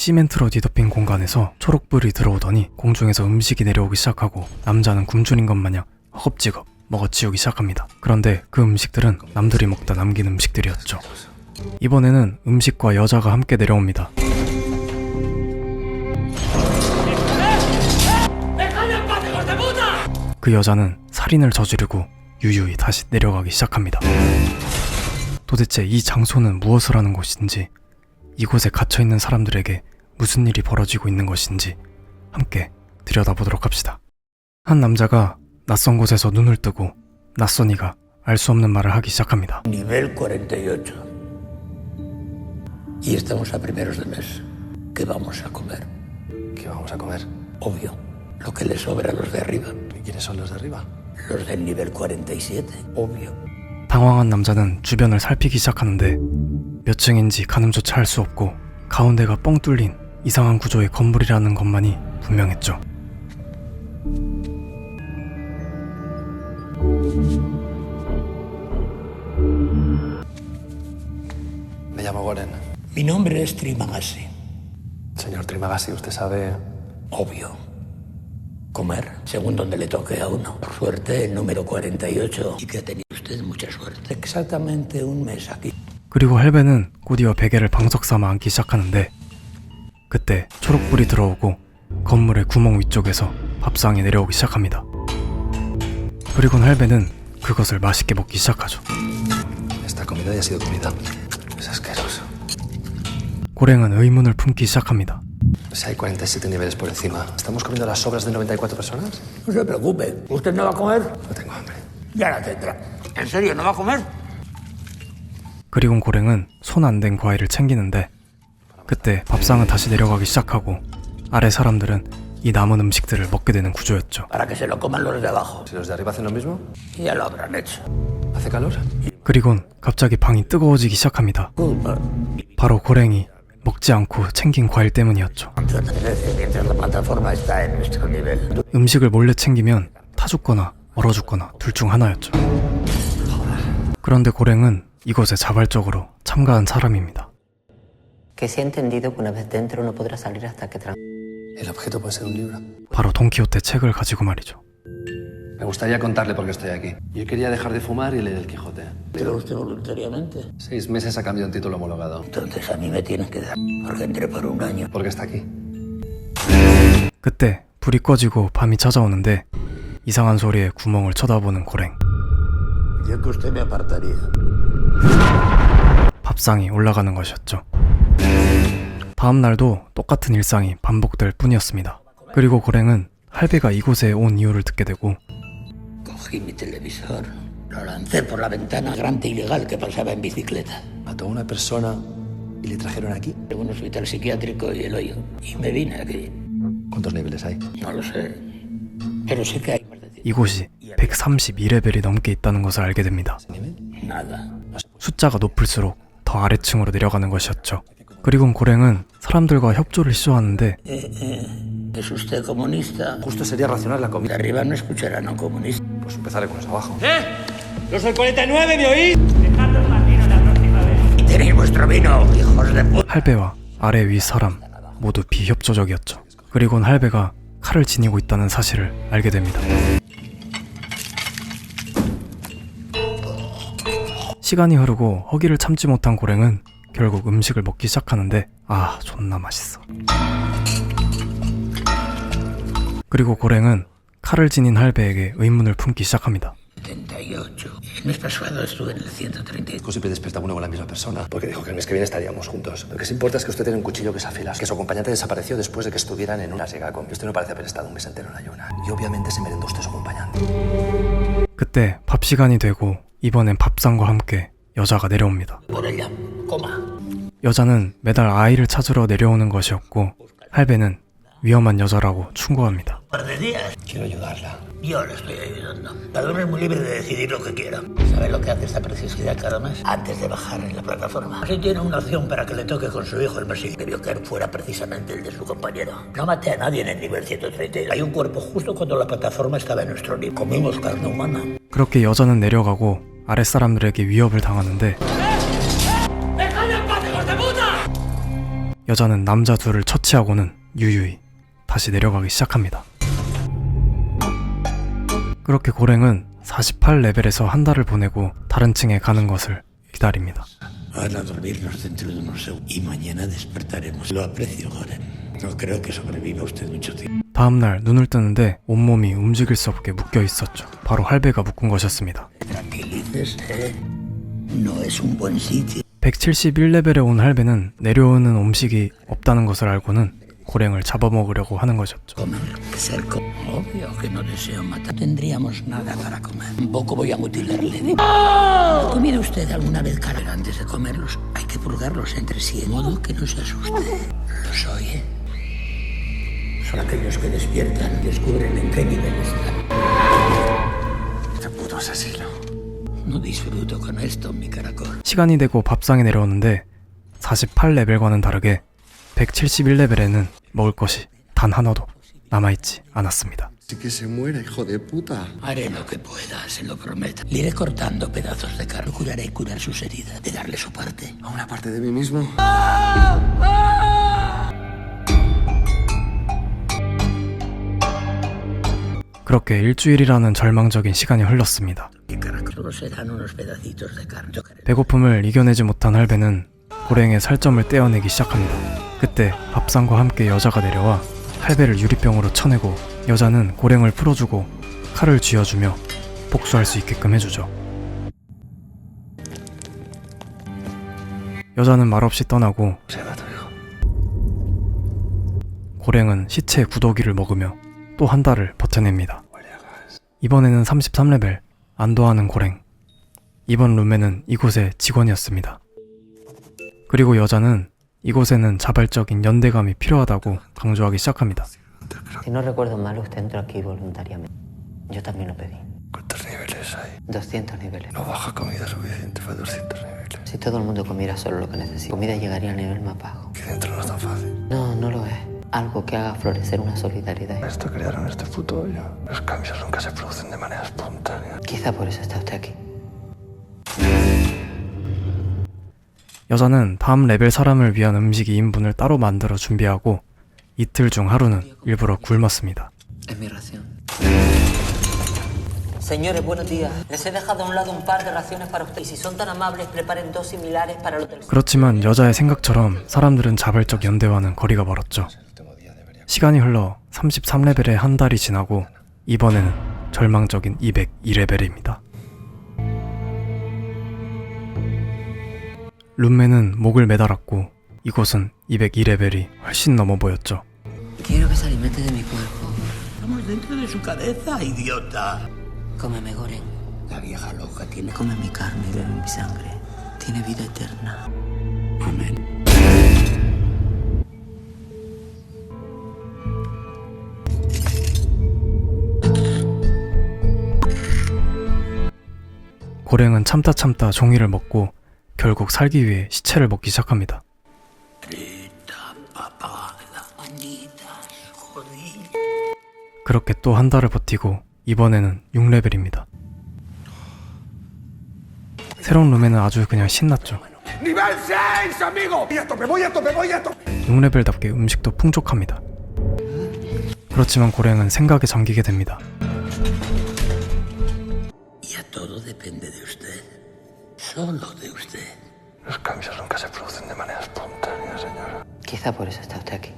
시멘트로 뒤덮인 공간에서 초록불이 들어오더니 공중에서 음식이 내려오기 시작하고 남자는 굶주린 것 마냥 허겁지겁 먹어치우기 시작합니다. 그런데 그 음식들은 남들이 먹다 남긴 음식들이었죠. 이번에는 음식과 여자가 함께 내려옵니다. 그 여자는 살인을 저지르고 유유히 다시 내려가기 시작합니다. 도대체 이 장소는 무엇을 하는 곳인지, 이곳에 갇혀있는 사람들에게 무슨 일이 벌어지고 있는 것인지 함께 들여다보도록 합시다. 한 남자가 낯선 곳에서 눈을 뜨고 낯선 이가 알 수 없는 말을 하기 시작합니다. Nivel 48. Y estamos a primeros de mes. ¿Qué vamos a comer? ¿Qué vamos a comer? Obvio, lo que les sobra a los de arriba. ¿Y quiénes son los de arriba? Los del nivel 47. Obvio. 당황한 남자는 주변을 살피기 시작하는데 몇 층인지 가늠조차 할 수 없고 가운데가 뻥 뚫린 이상한 구조의 건물이라는 것만이 분명했죠. Me llamo Goren. Mi nombre es Trimagasi. Señor Trimagasi, usted sabe... Obvio. Comer, según donde le toque a uno. Por suerte, el número 48. Y que ha tenido usted mucha suerte. Exactamente un mes aquí. 그리고 할배는 곧이어 베개를 방석 삼아 앉기 시작하는데 그때 초록불이 들어오고 건물의 구멍 위쪽에서 밥상이 내려오기 시작합니다. 그리곤 할배는 그것을 맛있게 먹기 시작하죠. Esta comida ya ha sido comida. Es asqueroso. 고랭은 의문을 품기 시작합니다. Si hay 47 niveles por encima, ¿estamos comiendo las sobras de 94 personas? No se preocupe. ¿Usted no va a comer? No tengo hambre. Ya la tendrá. ¿En serio no va a comer? 그리곤 고랭은 손 안 댄 과일을 챙기는데 그때 밥상은 다시 내려가기 시작하고 아래 사람들은 이 남은 음식들을 먹게 되는 구조였죠. Para que se lo coman los de abajo. Si los de arriba hacen lo mismo, Ya lo habrán hecho. ¿hace calor? 그리곤 갑자기 방이 뜨거워지기 시작합니다. Culpa. 바로 고랭이 먹지 않고 챙긴 과일 때문이었죠. Mientras la plataforma está en nuestro nivel. 음식을 몰래 챙기면 타 죽거나 얼어 죽거나 둘 중 하나였죠. 그런데 고랭은 이곳에 자발적으로 참가한 사람입니다. Que se ha entendido que una vez dentro no podrá salir hasta que El objeto puede ser un libro. 바로 돈키호테 책을 가지고 말이죠. Me gustaría contarle por qué estoy aquí. Yo quería dejar de fumar y leer el Quijote. ¿Pero usted voluntariamente? 6 meses a cambio de un título homologado. Entonces a mí me tienen que dar. Porque entré por un año. ¿Por qué está aquí? 그때 불이 꺼지고 밤이 찾아오는데 이상한 소리에 구멍을 쳐다보는 고랭. Yo que usted me apartaría. 밥상이 올라가는 것이었죠. 다음 날도 똑같은 일상이 반복될 뿐이었습니다. 그리고 고랭은 할배가 이곳에 온 이유를 듣게 되고 Cogí mi televisor. Lo lancé por la ventana grande ilegal que pasaba en bicicleta. Mató a una persona y le trajeron aquí. En un hospital psiquiátrico y el hoyo. Y me vine aquí. ¿Cuántos niveles hay? No lo sé. Pero sé que hay más de 100. 이곳이 132레벨이 넘게 있다는 것을 알게 됩니다. Nada. 숫자가 높을수록 더 아래층으로 내려가는 것이었죠. 그리고 고랭은 사람들과 협조를 시도하는데 ¿Es usted comunista? Justo sería racionar la De comida. arriba no escucharán a un comunista. Pues empezaré con los de abajo. ¡Los del 49, me oís! Y tenéis vuestro vino, hijos de puta. 할배와 아래 위 사람 모두 비협조적이었죠. 그리곤 할배가 칼을 지니고 있다는 사실을 알게 됩니다. 시간이 흐르고 허기를 참지 못한 고랭은 결국 음식을 먹기 시작하는데 아 존나 맛있어. 그리고 고랭은 칼을 지닌 할배에게 의문을 품기 시작합니다. 78. El mes pasado estuve en el 130. Siempre despierta uno con la misma persona. Porque dijo que el mes que viene estaríamos juntos. Lo que sí importa es que usted tiene un cuchillo que se afila. Que su acompañante desapareció después de que estuvieran en una segaco. Y usted no parece haber estado un mes entero en ayuna. Y obviamente se merendó usted su acompañante. 그때 밥 시간이 되고 이번엔 밥상과 함께 여자가 내려옵니다. Por ella. Coma. 여자는 매달 아이를 찾으러 내려오는 것이었고 할배는 위험한 여자라고 충고합니다. Un par de días. Quiero ayudarla. Yo le estoy ayudando. Cada uno es muy libre de decidir lo que quiera. ¿Sabe lo que hace esta preciosidad cada mes? Antes de bajar en la plataforma. Así tiene una opción para que le toque con su hijo el mes siguiente. Debió caer fuera precisamente el de su compañero. No maté a nadie en el nivel 130. Hay un cuerpo justo cuando la plataforma estaba en nuestro nivel. Comimos carne humana. 그렇게 여자는 내려가고 아랫사람들에게 위협을 당하는데 여자는 남자 둘을 처치하고는 유유히 다시 내려가기 시작합니다. 그렇게 고랭은 48레벨에서 한 달을 보내고 다른 층에 가는 것을 기다립니다. Van a dormirnos dentro de unos segundos y mañana despertaremos. Lo aprecio, Goren. No creo que sobreviva usted mucho tiempo. 다음날 눈을 뜨는데 온몸이 움직일 수 없게 묶여 있었죠. 바로 할배가 묶은 것이었습니다. Tranquilícese. No es un buen sitio. 171레벨에 온 할배는 내려오는 음식이 없다는 것을 알고는 고랭을 잡아먹으려고 하는 것이었죠. Comer, cerco. Obvio que no deseo matar. No tendríamos nada para comer. Un poco voy a mutilarle. ¿Ha comido usted alguna vez carne? Antes de comerlos hay que purgarlos entre sí, de modo que no se asuste. ¿Los oye? Son aquellos que despiertan y descubren en qué nivel están. Este puto asesino. No disfruto con esto, mi caracol. 시간이 되고 밥상에 내려오는데 48레벨과는 다르게 171레벨에는 먹을 것이 단 하나도 남아있지 않았습니다. Así que se muera, hijo de puta. Haré lo que pueda, se lo prometo. Le iré cortando pedazos de carne. Procuraré curar sus heridas, de darle su parte. ¿A una parte de mí mismo? 그렇게 일주일이라는 절망적인 시간이 흘렀습니다. Mi caracol. Solo serán unos pedacitos de carne. Tocaré. 배고픔을 이겨내지 못한 할배는 고랭의 살점을 떼어내기 시작합니다. 그때 밥상과 함께 여자가 내려와 할배를 유리병으로 쳐내고 여자는 고랭을 풀어주고 칼을 쥐어주며 복수할 수 있게끔 해주죠. 여자는 말없이 떠나고 고랭은 시체의 구더기를 먹으며 또 한 달을 버텨냅니다. 이번에는 33레벨 안도하는 고랭. 이번 룸메는 이곳의 직원이었습니다. 그리고 여자는 이곳에는 자발적인 연대감이 필요하다고 강조하기 시작합니다. Si no recuerdo mal, usted entró aquí voluntariamente. Yo también lo pedí. ¿Cuántos niveles hay? 200 niveles. No baja comida suficiente para 200 niveles. Si todo el mundo comiera solo lo que necesita, comida llegaría al nivel más bajo. Aquí dentro no es tan fácil. No, no lo es. Algo que haga florecer una solidaridad. Esto crearon este puto hoyo. Los cambios nunca se producen de manera espontánea. Quizá por eso está usted aquí. 여자는 다음 레벨 사람을 위한 음식 2인분을 따로 만들어 준비하고 이틀 중 하루는 일부러 굶었습니다. Es mi ración. Señores, buenos días. Les he dejado a un lado un par de raciones para ustedes. Y si son tan amables, preparen dos similares para los del... 그렇지만 여자의 생각처럼 사람들은 자발적 연대와는 거리가 멀었죠. 시간이 흘러 33레벨의 한 달이 지나고 이번에는 절망적인 202레벨입니다. 룸메는 목을 매달았고 이곳은 202레벨이 훨씬 넘어 보였죠. Quiero que se alimente de mi cuerpo. Estamos dentro de su cabeza, idiota. Cómeme, Goren. La vieja loca tiene... Come mi carne y bebe mi sangre. Tiene vida eterna. Amén. 고랭은 참다 종이를 먹고 결국 살기 위해 시체를 먹기 시작합니다. 그렇게 또 한 달을 버티고 이번에는 6레벨입니다. 새로운 룸에는 아주 그냥 신났죠. ¡Nivel 6, amigo! ¡Voy a tope, voy a tope, voy a tope! 6레벨답게 음식도 풍족합니다. 그렇지만 고랭은 생각에 잠기게 됩니다. Ya todo depende de usted. Solo de usted. Los cambios nunca se producen de manera espontánea, señora. Quizá por eso está usted aquí.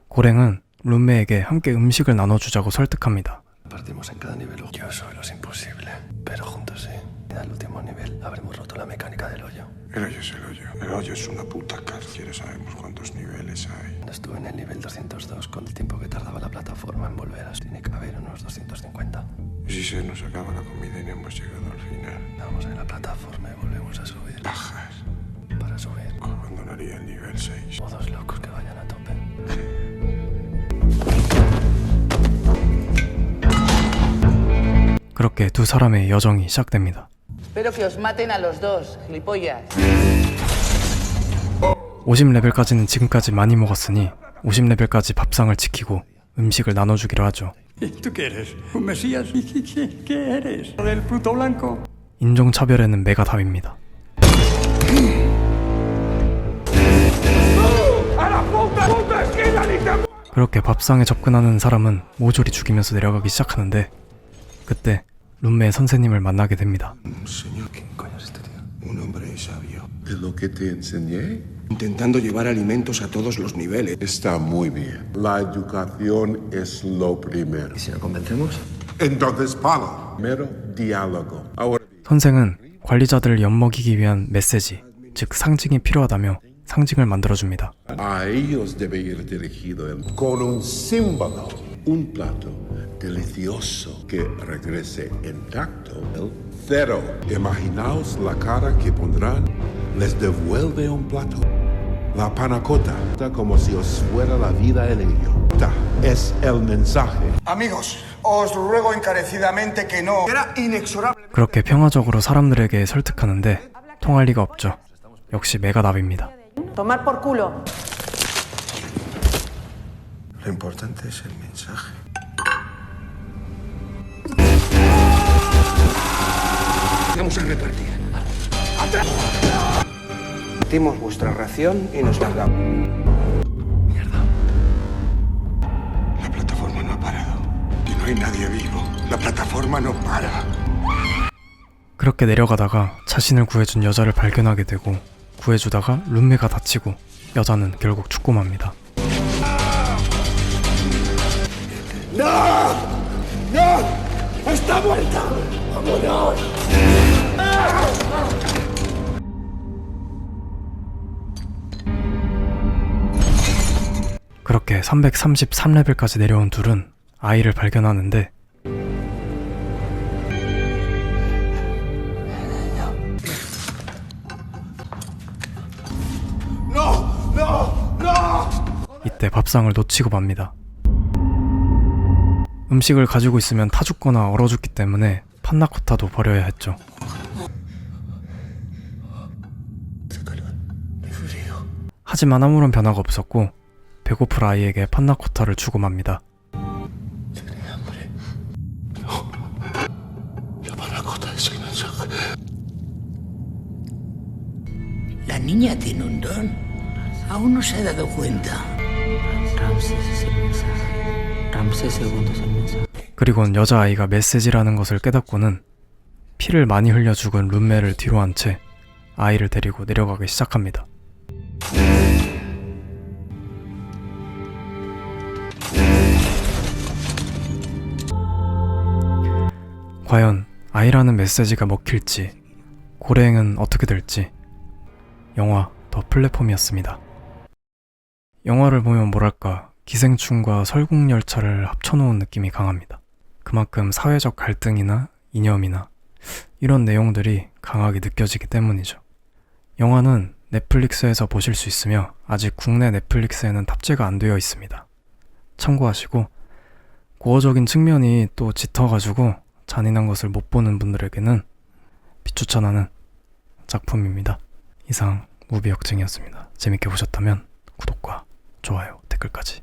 고랭은 룸메에게 함께 음식을 나눠주자고 설득합니다. Partimos en cada nivel. Yo soy los imposible, pero juntos sí. Al último nivel habremos roto la mecánica del hoyo. El hoyo es el hoyo. El hoyo es una puta cárcel. Ya sabemos cuántos niveles hay. Estuve en el nivel 202 con el tiempo que tardaba la plataforma en volver a... Tiene que haber unos 250. ¿Y si se nos acaba la comida y no hemos llegado al final? Vamos en la plataforma y volvemos a subir. Bajas. Para subir. Abandonaría el nivel 6. O dos locos que vayan a tope. 그렇게 두 사람의 여정이 시작됩니다. Espero que os maten a los dos, gilipollas. 50레벨까지는 지금까지 많이 먹었으니 50레벨까지 밥상을 지키고 음식을 na눠주기로 하죠. ¿Tú qué eres? ¿Un mesías? ¿Qué eres? ¿El fruto blanco? 인종차별에는 매가 답입니다. 그렇게 밥상에 접근하는 사람은 모조리 죽이면서 내려가기 시작하는데 그때 룸메의 선생님을 만나게 됩니다. Señor, ¿Quién coño es este tío? un hombre sabio. ¿De lo que te enseñé? Intentando llevar alimentos a todos los niveles. Está muy bien. La educación es lo primero. ¿Y si lo convencemos? Entonces pago. Primero, diálogo. Ahora bien. 선생은 관리자들을 엿먹이기 위한 메시지, 즉 상징이 필요하다며 상징을 만들어줍니다. A ellos debe ir dirigido con un símbolo, un plato delicioso que regrese intacto. El cero. Imaginaos la cara que pondrán. Les devuelve un plato. La panacota, como si os fuera la vida en ello. Es el mensaje. Amigos, os ruego encarecidamente que no. Era inexorable. 그렇게 평화적으로 사람들에게 설득하는데 통할 리가 없죠. 역시 메가답입니다. Tomar por culo. Lo importante es el mensaje. Vamos a repartir. Partimos vuestra ración y nos largamos. Mierda. La plataforma no ha parado. Y no hay nadie vivo. La plataforma no para. 그렇게 내려가다가 자신을 구해준 여자를 발견하게 되고 구해주다가 룸메가 다치고 여자는 결국 죽고 맙니다. 그렇게 333레벨까지 내려온 둘은 아이를 발견하는데 이때 밥상을 놓치고 맙니다. 음식을 가지고 있으면 타 죽거나 얼어 죽기 때문에 판나코타도 버려야 했죠. 하지만 아무런 변화가 없었고 배고플 아이에게 판나코타를 주고 맙니다. La niña tiene un don. Aún no se ha dado cuenta. Ramses es el mensaje. Ramses II es el mensaje. 그리곤 여자아이가 메시지라는 것을 깨닫고는 피를 많이 흘려 죽은 룸메를 뒤로 한 채 아이를 데리고 내려가기 시작합니다. 과연 아이라는 메시지가 먹힐지 고래행은 어떻게 될지 영화 더 플랫폼이었습니다. 영화를 보면 뭐랄까 기생충과 설국열차를 합쳐놓은 느낌이 강합니다. 그만큼 사회적 갈등이나 이념이나 이런 내용들이 강하게 느껴지기 때문이죠. 영화는 넷플릭스에서 보실 수 있으며 아직 국내 넷플릭스에는 탑재가 안 되어 있습니다. 참고하시고 고어적인 측면이 또 짙어가지고 잔인한 것을 못 보는 분들에게는 비추천하는 작품입니다. 이상 무비역증이었습니다. 재밌게 보셨다면 구독과 좋아요, 댓글까지